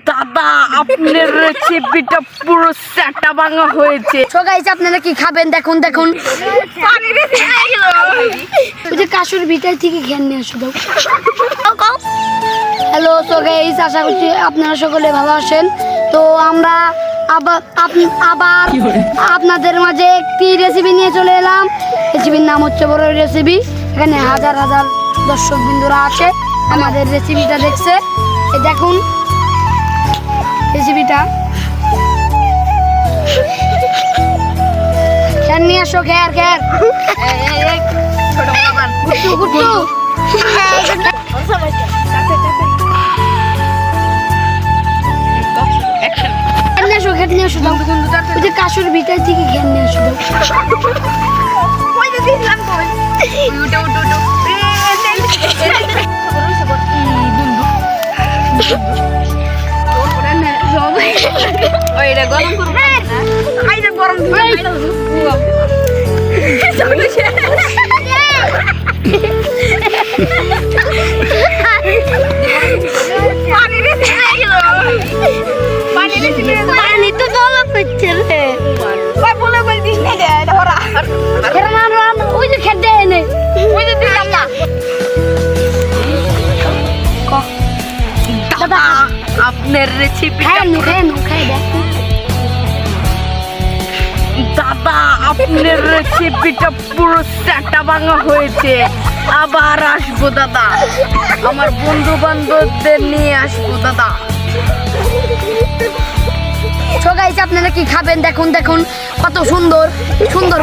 দাদা আপনার রেসিপিটা পুরো সেটা ভাঙা হয়েছে। সো গাইস আপনারা কি খাবেন দেখুন দেখুন। ওই যে কাশুর ভিতর থেকে ঘ্যান নিয়ে আসো দাও। হ্যালো সো গাইস, আশা করছি আপনারা সকলে ভালো আছেন। তো আমরা আবার আপনাদের মাঝে একটি রেসিপি নিয়ে চলে এলাম। রেসিপির নাম হচ্ছে বড় রেসিপি। এখানে হাজার হাজার দর্শক বিন্দুরা আছে, আমাদের রেসিপিটা দেখছে। এই দেখুন রেসিপিটা, খেয়ার নিয়ে আসো। খেয়ার খেয়ার গুট্টু গুট্টু ঘেট নিয়ে আসো দাও। ওই যে কাশুর ভিতর থেকে ঘেট নিয়ে আসো দাও। পানি তো বলা করছে রে, বলে বলতিস না রে ধরা ওই যে খেতে এনে ওই যে দিলাম না। দাদা আপনার রেসিপি দাদা আপনার রেসিপিটা পুরো সেটা ভাঙা হয়েছে। আবার আসবো দাদা, আমার বন্ধু বান্ধবদের নিয়ে আসবো দাদা। সো গাইস আপনারা কি খাবেন দেখুন দেখুন, কত সুন্দর সুন্দর